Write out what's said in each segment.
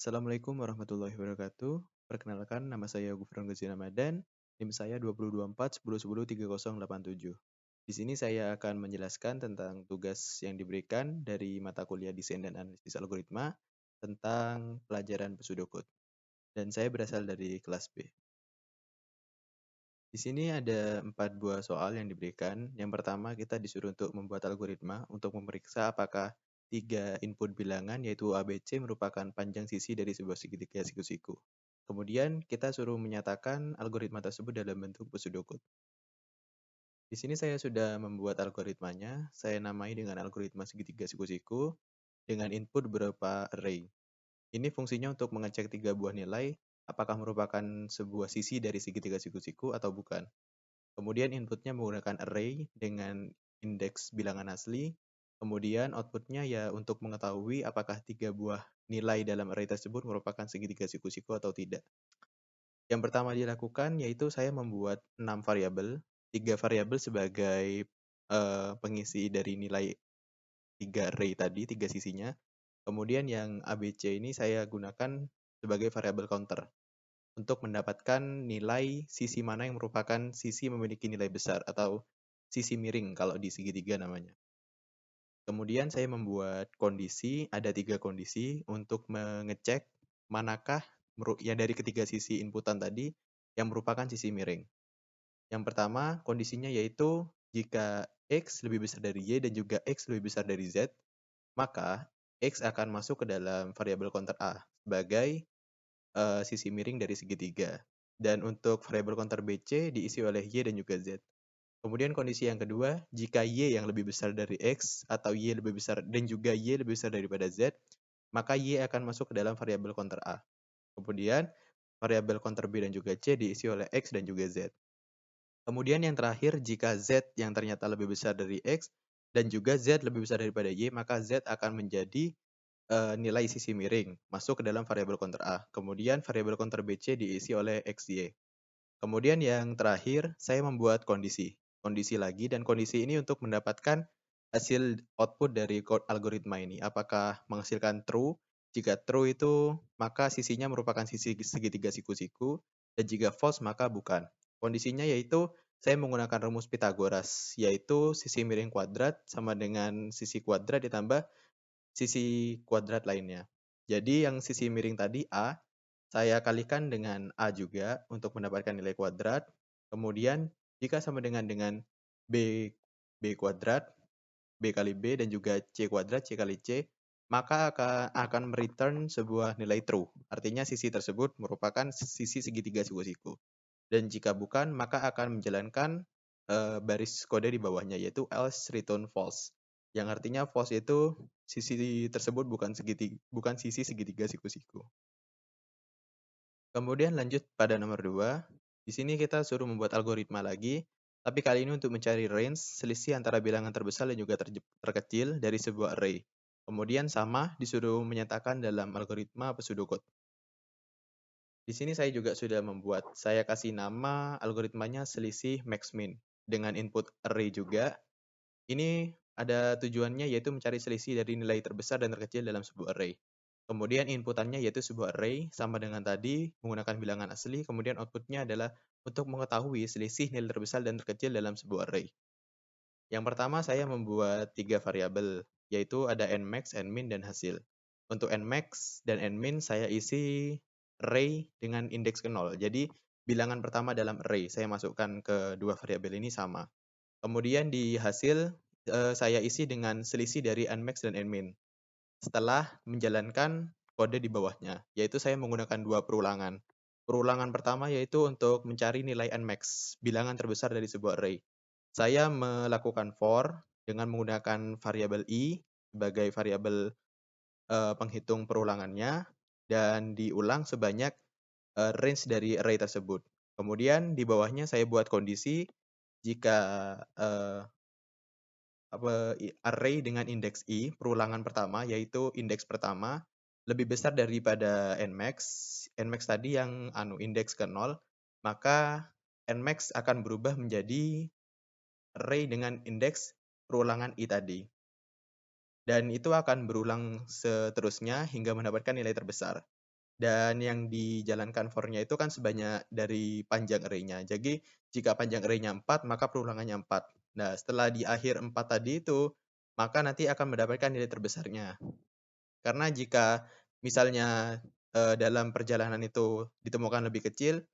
Assalamualaikum warahmatullahi wabarakatuh. Perkenalkan, nama saya Gufron Ghazi Ramadan. NIM saya 2024 1010 3087. Di sini saya akan menjelaskan tentang tugas yang diberikan dari mata kuliah Desain dan Analisis Algoritma tentang pelajaran pseudocode. Dan saya berasal dari kelas B. Di sini ada 4 buah soal yang diberikan. Yang pertama, kita disuruh untuk membuat algoritma untuk memeriksa apakah 3 input bilangan yaitu A, B, C merupakan panjang sisi dari sebuah segitiga siku-siku. Kemudian kita suruh menyatakan algoritma tersebut dalam bentuk pseudocode. Di sini saya sudah membuat algoritmanya. Saya namai dengan algoritma segitiga siku-siku dengan input berupa array. Ini fungsinya untuk mengecek 3 buah nilai apakah merupakan sebuah sisi dari segitiga siku-siku atau bukan. Kemudian inputnya menggunakan array dengan indeks bilangan asli. Kemudian outputnya ya untuk mengetahui apakah 3 buah nilai dalam array tersebut merupakan segitiga siku-siku atau tidak. Yang pertama dilakukan yaitu saya membuat 6 variabel, 3 variabel sebagai pengisi dari nilai 3 array tadi, 3 sisinya. Kemudian yang ABC ini saya gunakan sebagai variabel counter untuk mendapatkan nilai sisi mana yang merupakan sisi memiliki nilai besar atau sisi miring kalau di segitiga namanya. Kemudian saya membuat kondisi, ada 3 kondisi untuk mengecek manakah ya dari ketiga sisi inputan tadi yang merupakan sisi miring. Yang pertama kondisinya yaitu jika X lebih besar dari Y dan juga X lebih besar dari Z, maka X akan masuk ke dalam variabel counter A sebagai sisi miring dari segitiga. Dan untuk variabel counter BC diisi oleh Y dan juga Z. Kemudian kondisi yang kedua, jika Y yang lebih besar dari X atau Y lebih besar dan juga Y lebih besar daripada Z, maka Y akan masuk ke dalam variabel counter A. Kemudian variabel counter B dan juga C diisi oleh X dan juga Z. Kemudian yang terakhir, jika Z yang ternyata lebih besar dari X dan juga Z lebih besar daripada Y, maka Z akan menjadi nilai sisi miring masuk ke dalam variabel counter A. Kemudian variabel counter BC diisi oleh XY. Kemudian yang terakhir, saya membuat kondisi. Kondisi lagi, dan kondisi ini untuk mendapatkan hasil output dari algoritma ini. Apakah menghasilkan true? Jika true itu, maka sisinya merupakan sisi segitiga siku-siku. Dan jika false, maka bukan. Kondisinya yaitu, saya menggunakan rumus Pythagoras, yaitu sisi miring kuadrat sama dengan sisi kuadrat ditambah sisi kuadrat lainnya. Jadi yang sisi miring tadi A, saya kalikan dengan A juga untuk mendapatkan nilai kuadrat. Kemudian jika sama dengan B, B kuadrat, B kali B dan juga C kuadrat, C kali C, maka akan mereturn sebuah nilai true. Artinya sisi tersebut merupakan sisi segitiga siku-siku. Dan jika bukan, maka akan menjalankan baris kode di bawahnya, yaitu else return false. Yang artinya false itu sisi tersebut bukan sisi segitiga siku-siku. Kemudian lanjut pada nomor 2. Di sini kita suruh membuat algoritma lagi, tapi kali ini untuk mencari range selisih antara bilangan terbesar dan juga terkecil dari sebuah array. Kemudian sama disuruh menyatakan dalam algoritma pseudocode. Di sini saya juga sudah membuat, saya kasih nama algoritmanya selisih max-min dengan input array juga. Ini ada tujuannya yaitu mencari selisih dari nilai terbesar dan terkecil dalam sebuah array. Kemudian inputannya yaitu sebuah array sama dengan tadi menggunakan bilangan asli, kemudian outputnya adalah untuk mengetahui selisih nilai terbesar dan terkecil dalam sebuah array. Yang pertama saya membuat 3 variabel, yaitu ada nmax, nmin, dan hasil. Untuk nmax dan nmin saya isi array dengan indeks ke 0. Jadi bilangan pertama dalam array saya masukkan ke dua variabel ini sama. Kemudian di hasil saya isi dengan selisih dari nmax dan nmin. Setelah menjalankan kode di bawahnya, yaitu saya menggunakan 2 perulangan. Perulangan pertama yaitu untuk mencari nilai nmax, bilangan terbesar dari sebuah array. Saya melakukan for dengan menggunakan variabel i sebagai variabel penghitung perulangannya dan diulang sebanyak range dari array tersebut. Kemudian di bawahnya saya buat kondisi jika array dengan indeks i, perulangan pertama yaitu indeks pertama lebih besar daripada nmax, nmax tadi yang indeks ke 0, maka nmax akan berubah menjadi array dengan indeks perulangan i tadi. Dan itu akan berulang seterusnya hingga mendapatkan nilai terbesar. Dan yang dijalankan for-nya itu kan sebanyak dari panjang array-nya. Jadi jika panjang array-nya 4, maka perulangannya 4. Nah, setelah di akhir 4 tadi itu, maka nanti akan mendapatkan nilai terbesarnya. Karena jika misalnya dalam perjalanan itu ditemukan lebih kecil,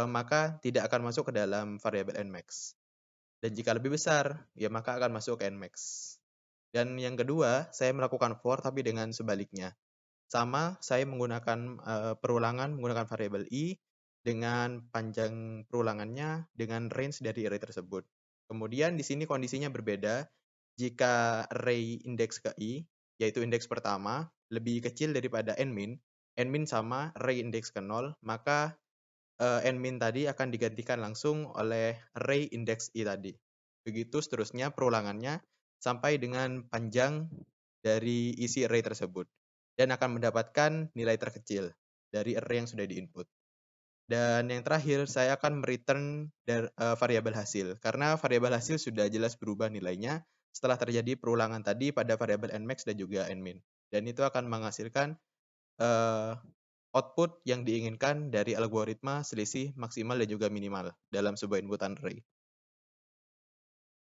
maka tidak akan masuk ke dalam variabel nmax. Dan jika lebih besar, ya maka akan masuk ke nmax. Dan yang kedua, saya melakukan for tapi dengan sebaliknya. Sama, saya menggunakan perulangan menggunakan variabel i dengan panjang perulangannya dengan range dari array tersebut. Kemudian di sini kondisinya berbeda. Jika array indeks ke i, yaitu indeks pertama, lebih kecil daripada nmin sama array indeks ke 0, maka nmin tadi akan digantikan langsung oleh array indeks i tadi. Begitu seterusnya perulangannya sampai dengan panjang dari isi array tersebut. Dan akan mendapatkan nilai terkecil dari array yang sudah di-input. Dan yang terakhir, saya akan mereturn variabel hasil. Karena variabel hasil sudah jelas berubah nilainya setelah terjadi perulangan tadi pada variabel nmax dan juga nmin. Dan itu akan menghasilkan output yang diinginkan dari algoritma selisih maksimal dan juga minimal dalam sebuah inputan array.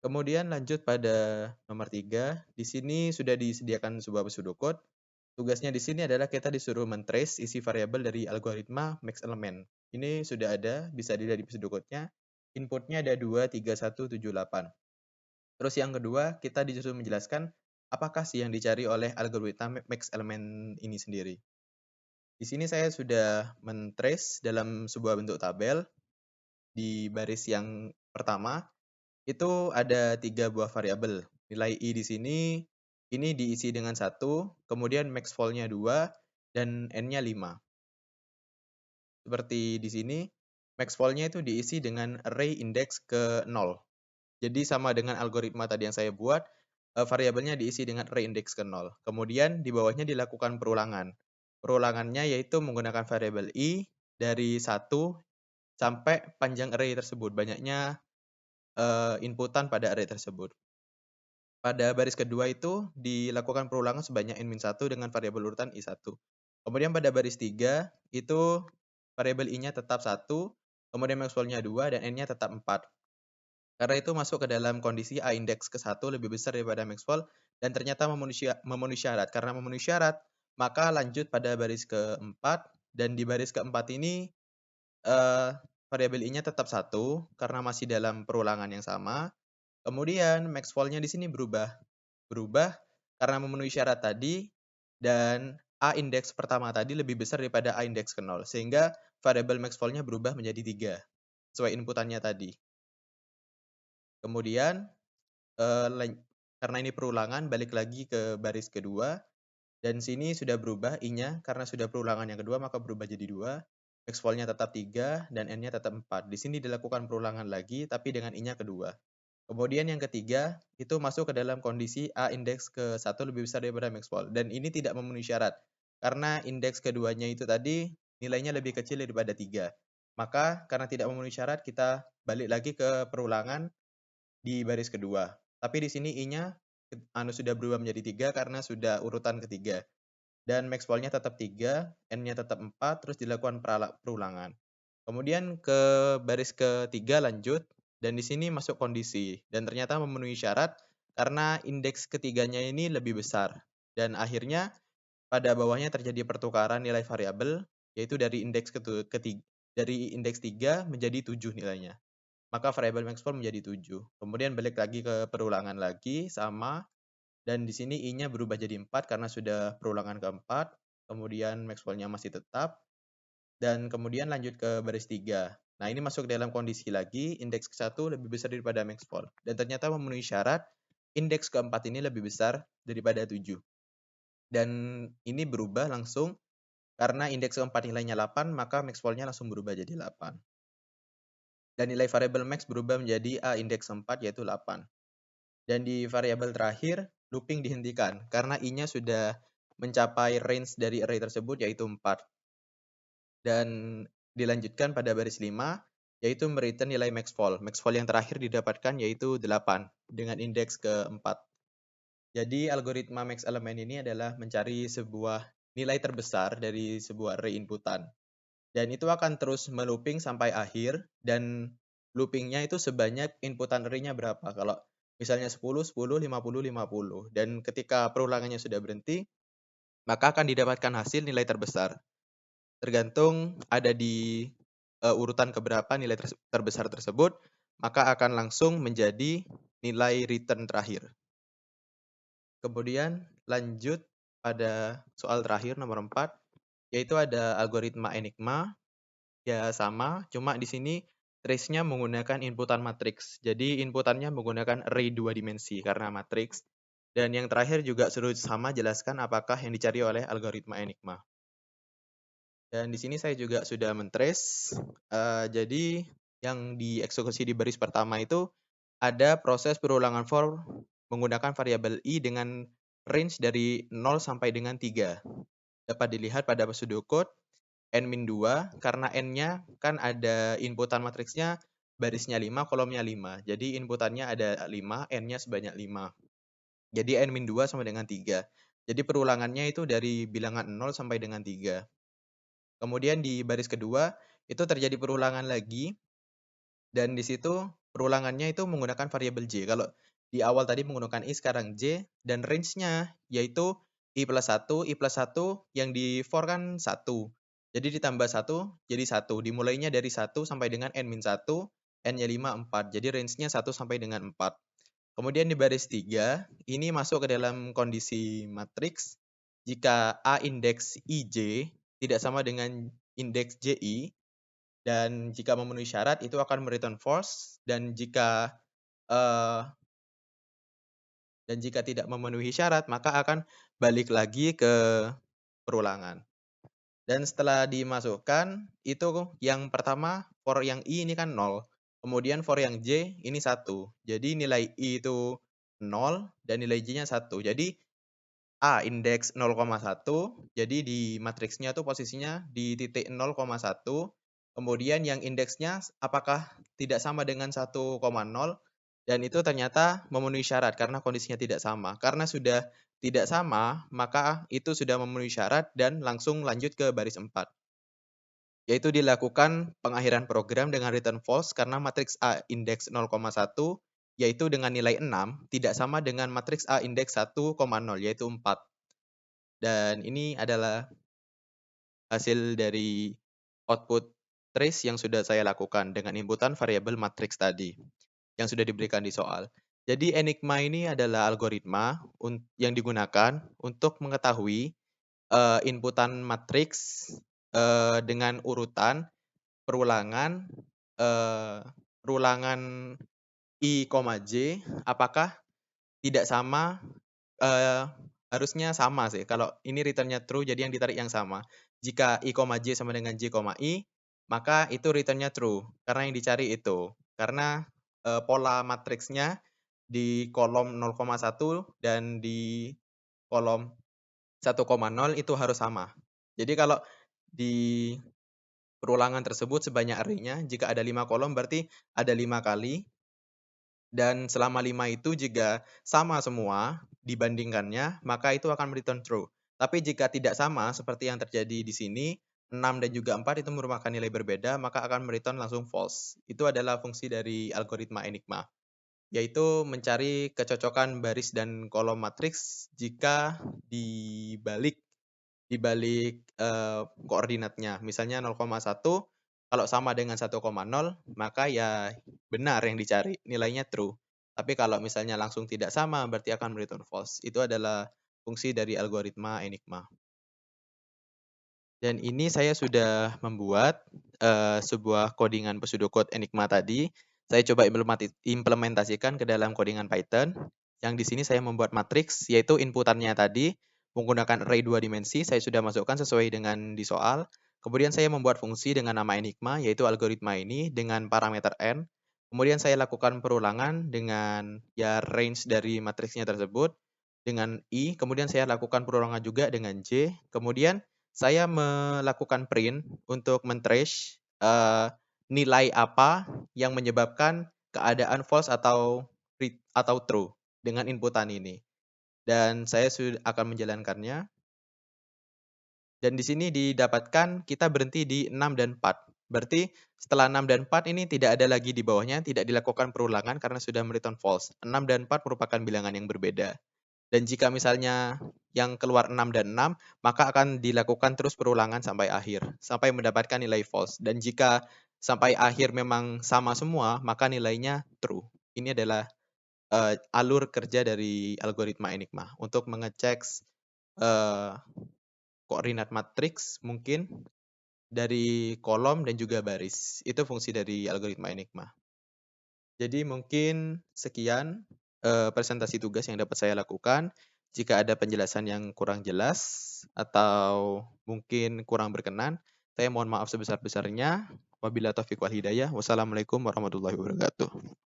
Kemudian lanjut pada nomor 3. Di sini sudah disediakan sebuah pseudocode. Tugasnya di sini adalah kita disuruh men-trace isi variabel dari algoritma max element. Ini sudah ada, bisa dilihat di pseudocode-nya. Inputnya ada 2, 3, 1, 7, 8. Terus yang kedua, kita disuruh menjelaskan apakah sih yang dicari oleh algoritma max element ini sendiri. Di sini saya sudah men-trace dalam sebuah bentuk tabel. Di baris yang pertama, itu ada 3 buah variabel. Nilai i di sini, ini diisi dengan 1, kemudian max vol-nya 2, dan n-nya 5. Seperti di sini, max vol-nya itu diisi dengan array indeks ke 0. Jadi sama dengan algoritma tadi yang saya buat, variabelnya diisi dengan array indeks ke 0. Kemudian di bawahnya dilakukan perulangan. Perulangannya yaitu menggunakan variabel i dari 1 sampai panjang array tersebut, banyaknya inputan pada array tersebut. Pada baris kedua itu dilakukan perulangan sebanyak n-1 dengan variabel urutan i1. Kemudian pada baris 3 itu variabel i-nya tetap 1, kemudian max vol-nya 2, dan n-nya tetap 4. Karena itu masuk ke dalam kondisi a indeks ke 1 lebih besar daripada max vol, dan ternyata memenuhi syarat. Karena memenuhi syarat, maka lanjut pada baris keempat, dan di baris keempat ini variabel i-nya tetap 1 karena masih dalam perulangan yang sama. Kemudian max vol-nya di sini berubah. Berubah karena memenuhi syarat tadi dan a indeks pertama tadi lebih besar daripada a indeks ke 0. Sehingga variabel max vol-nya berubah menjadi 3 sesuai inputannya tadi. Kemudian karena ini perulangan, balik lagi ke baris kedua. Dan sini sudah berubah i-nya karena sudah perulangan yang kedua maka berubah jadi 2. Max vol-nya tetap 3 dan n-nya tetap 4. Di sini dilakukan perulangan lagi tapi dengan i-nya kedua. Kemudian yang ketiga, itu masuk ke dalam kondisi a indeks ke 1 lebih besar daripada max vol. Dan ini tidak memenuhi syarat. Karena indeks keduanya itu tadi nilainya lebih kecil daripada 3. Maka karena tidak memenuhi syarat, kita balik lagi ke perulangan di baris kedua. Tapi di sini i-nya sudah berubah menjadi 3 karena sudah urutan ketiga. Dan max vol-nya tetap 3, n-nya tetap 4, terus dilakukan perulangan. Kemudian ke baris ketiga lanjut, dan di sini masuk kondisi. Dan ternyata memenuhi syarat karena indeks ketiganya ini lebih besar. Dan akhirnya pada bawahnya terjadi pertukaran nilai variabel, yaitu dari indeks dari indeks 3 menjadi 7 nilainya. Maka variabel max vol menjadi 7. Kemudian balik lagi ke perulangan lagi, sama. Dan di sini i-nya berubah jadi 4 karena sudah perulangan keempat. Kemudian max vol-nya masih tetap. Dan kemudian lanjut ke baris 3. Nah, ini masuk dalam kondisi lagi, indeks ke-1 lebih besar daripada max vol. Dan ternyata memenuhi syarat, indeks keempat ini lebih besar daripada 7. Dan ini berubah langsung, karena indeks keempat nilainya 8, maka max vol-nya langsung berubah jadi 8. Dan nilai variabel max berubah menjadi a indeks 4, yaitu 8. Dan di variabel terakhir, looping dihentikan, karena i-nya sudah mencapai range dari array tersebut, yaitu 4. Dan dilanjutkan pada baris 5, yaitu mereturn nilai max vol. Max vol yang terakhir didapatkan yaitu 8 dengan indeks ke-4. Jadi algoritma max element ini adalah mencari sebuah nilai terbesar dari sebuah array inputan. Dan itu akan terus melooping sampai akhir, dan loopingnya itu sebanyak inputan array-nya berapa. Kalau misalnya 10, 10, 50, 50. Dan ketika perulangannya sudah berhenti, maka akan didapatkan hasil nilai terbesar. Tergantung ada di urutan keberapa nilai terbesar tersebut, maka akan langsung menjadi nilai return terakhir. Kemudian lanjut pada soal terakhir nomor 4, yaitu ada algoritma Enigma. Ya sama, cuma di sini trace-nya menggunakan inputan matriks. Jadi inputannya menggunakan array 2 dimensi karena matriks. Dan yang terakhir juga suruh sama jelaskan apakah yang dicari oleh algoritma Enigma. Dan di sini saya juga sudah mentrace. Jadi yang dieksekusi di baris pertama itu ada proses perulangan for menggunakan variabel i dengan range dari 0 sampai dengan 3. Dapat dilihat pada pseudocode n-2 karena n-nya kan ada inputan matriksnya barisnya 5, kolomnya 5. Jadi inputannya ada 5, n-nya sebanyak 5. Jadi n-2 sama dengan 3. Jadi perulangannya itu dari bilangan 0 sampai dengan 3. Kemudian di baris kedua itu terjadi perulangan lagi, dan di situ perulangannya itu menggunakan variabel j. Kalau di awal tadi menggunakan i, sekarang j, dan range-nya yaitu i plus 1, i plus 1 yang di for kan 1. Jadi ditambah 1 jadi 1. Dimulainya dari 1 sampai dengan n-1, n-nya 5, 4. Jadi range-nya 1 sampai dengan 4. Kemudian di baris 3, ini masuk ke dalam kondisi matriks. Jika A indeks ij tidak sama dengan indeks ji, dan jika memenuhi syarat itu akan return false, dan jika eh, tidak memenuhi syarat maka akan balik lagi ke perulangan. Dan setelah dimasukkan itu yang pertama for yang i ini kan 0. Kemudian for yang j ini 1. Jadi nilai i itu 0 dan nilai j-nya 1. Jadi A indeks 0,1, jadi di matriksnya tuh posisinya di titik 0,1, kemudian yang indeksnya apakah tidak sama dengan 1,0, dan itu ternyata memenuhi syarat karena kondisinya tidak sama. Karena sudah tidak sama, maka itu sudah memenuhi syarat dan langsung lanjut ke baris 4. Yaitu dilakukan pengakhiran program dengan return false karena matriks A indeks 0,1 yaitu dengan nilai 6 tidak sama dengan matriks A indeks 1,0 yaitu 4. Dan ini adalah hasil dari output trace yang sudah saya lakukan dengan inputan variabel matriks tadi, yang sudah diberikan di soal. Jadi Enigma ini adalah algoritma yang digunakan untuk mengetahui inputan matriks dengan urutan perulangan eh, perulangan i, j, apakah tidak sama. Harusnya sama sih, kalau ini return-nya true, jadi yang ditarik yang sama. Jika i, j sama dengan j, i, maka itu return-nya true, karena yang dicari itu. Karena pola matriksnya di kolom 0,1 dan di kolom 1,0 itu harus sama. Jadi kalau di perulangan tersebut sebanyak array-nya, jika ada 5 kolom berarti ada 5 kali, dan selama 5 itu jika sama semua dibandingkannya, maka itu akan return true. Tapi jika tidak sama, seperti yang terjadi di sini, 6 dan juga 4 itu merupakan nilai berbeda, maka akan return langsung false. Itu adalah fungsi dari algoritma Enigma, yaitu mencari kecocokan baris dan kolom matriks jika dibalik koordinatnya. Misalnya 0,1 kalau sama dengan 1,0 maka ya benar yang dicari, nilainya true. Tapi kalau misalnya langsung tidak sama berarti akan return false. Itu adalah fungsi dari algoritma Enigma. Dan ini saya sudah membuat sebuah codingan pseudocode Enigma tadi. Saya coba implementasikan ke dalam codingan Python. Yang di sini saya membuat matriks, yaitu inputannya tadi menggunakan array 2 dimensi. Saya sudah masukkan sesuai dengan di soal. Kemudian saya membuat fungsi dengan nama Enigma, yaitu algoritma ini dengan parameter n. Kemudian saya lakukan perulangan dengan ya range dari matriksnya tersebut dengan i. Kemudian saya lakukan perulangan juga dengan j. Kemudian saya melakukan print untuk men-trace nilai apa yang menyebabkan keadaan false atau true dengan inputan ini. Dan saya akan menjalankannya. Dan di sini didapatkan kita berhenti di 6 dan 4. Berarti setelah 6 dan 4 ini tidak ada lagi di bawahnya, tidak dilakukan perulangan karena sudah mereturn false. 6 dan 4 merupakan bilangan yang berbeda. Dan jika misalnya yang keluar 6 dan 6, maka akan dilakukan terus perulangan sampai akhir, sampai mendapatkan nilai false. Dan jika sampai akhir memang sama semua, maka nilainya true. Ini adalah alur kerja dari algoritma Enigma untuk mengecek eh, koordinat matriks mungkin dari kolom dan juga baris. Itu fungsi dari algoritma Enigma. Jadi mungkin sekian presentasi tugas yang dapat saya lakukan. Jika ada penjelasan yang kurang jelas atau mungkin kurang berkenan, saya mohon maaf sebesar-besarnya. Wabillahi taufiq wal hidayah. Wassalamualaikum warahmatullahi wabarakatuh.